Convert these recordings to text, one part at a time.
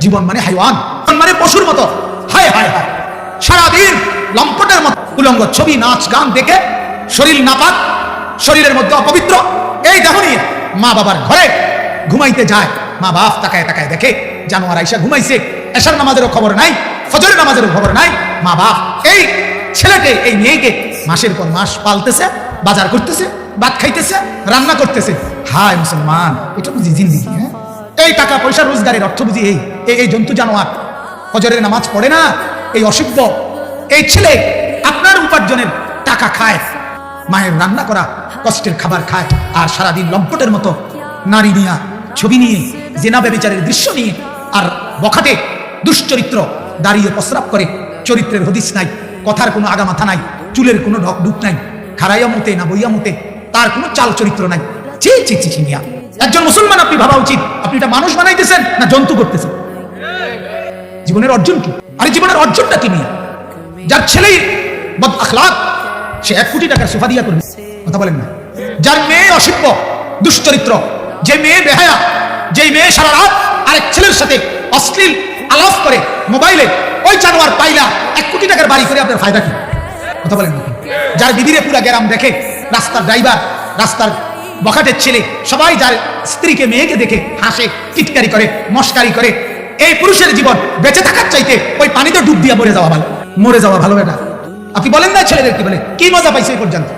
জীবন মানে হাইওয়ান, মানে পশুর মতো। হায় হায় হায়, সারাদিন লম্পটের মতো উলঙ্গ ছবি, নাচ গান দেখে শরীর নাপাক, শরীরের মধ্যে অপবিত্র, এই দেহ নিয়ে মা বাবার ঘরে ঘুমাইতে যায়। মা বাপ তাকায় তাকায় দেখে জানোয়ার আইসা ঘুমাইছে, এশার নামাজেরও খবর নাই, ফজরের নামাজেরও খবর নাই। মা বাপ এই ছেলেকে, এই মেয়েকে মাসের পর মাস পালতেছে, বাজার করতেছে, ভাত খাইতেছে, রান্না করতেছে। হায় মুসলমান, এটা বুঝি জিন্দিগি? হ্যাঁ, এই টাকা পয়সা রোজগারের অর্থ বুঝি এই জন্তু জানোয়ার ফজরের নামাজ পড়ে না, এই অসভ্য এই ছেলে আপনার উপার্জনের টাকা খায়, মায়ের রান্না করা কষ্টের খাবার খায়, আর সারাদিন লম্পটের মতো নারী নিয়ে, ছবি নিয়ে, জেনা ব্যভিচারের দৃশ্য নিয়ে, আর বখাটে দুশ্চরিত্র দাঁড়িয়ে প্রস্রাব করে। চরিত্রের হদিস নাই, কথার কোনো আগামাথা নাই, চুলের কোনো ঢুক নাই, খাড়াইয়া মুতে না বইয়া মুতে, তার কোনো চাল চরিত্র নাই। ছি ছি ছি মিয়া, একজন মুসলমান আপনি ভাবা উচিত, আপনি এটা মানুষ বানাইতেছেন না জন্তু করতেছেন? জীবনের অর্জন কি? আরে জীবনের অর্জনটা কি মিয়া? যার ছেলেই বদ আখলাক, সে 1 কোটি টাকার সোফা দিয়া করবে, কথা বলেন না? যার মেয়ে অসভ্য দুশ্চরিত্র, যে মেয়ে বেহায়া, যে মেয়ে সারা রাত আরেক ছেলের সাথে অশ্লীল আলাপ করে মোবাইলে, ওই জানোয়ার পাইলা 1 কোটি টাকার বাড়ি করে আপনার ফায়দা কি? কথা বলেন না? যার বিবিরে পুরা গ্রাম দেখে, রাস্তার ড্রাইভার, রাস্তার বখাটের ছেলে সবাই যার স্ত্রীকে মেয়েকে দেখে হাসে, টিটকারি করে, মস্কারি করে, এই পুরুষের জীবন বেঁচে থাকার চাইতে ওই পানিতে ডুব দিয়ে মরে যাওয়া ভালো। মরে যাওয়া ভালো এটা। আপনি বলেন না ছেলেদেরকে, বলে কি মজা পাইছে এই পর্যন্ত?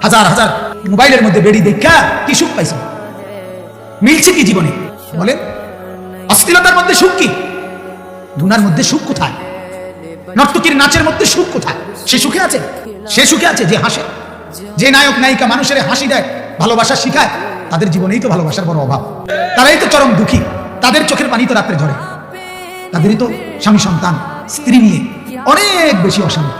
হাজার হাজার মোবাইলের মধ্যে বেড়ি দেখা কি সুখ পাইছে? মিলছে কি জীবনে বলেন? অশ্লীলতার মধ্যে সুখ কি? ধুনার মধ্যে সুখ কোথায়? নর্তকীর নাচের মধ্যে সুখ কোথায়? সে সুখে আছে? সে সুখে আছে যে হাসে, যে নায়ক নায়িকা মানুষের হাসি দেয়, ভালোবাসা শিখায়, তাদের জীবনেই তো ভালোবাসার বড় অভাব। তারাই তো চরম দুঃখী, তাদের চোখের পানি তো রাত্রে ঝরে, তাদেরই তো স্বামী সন্তান স্ত্রী নিয়ে অনেক বেশি অশান্তি।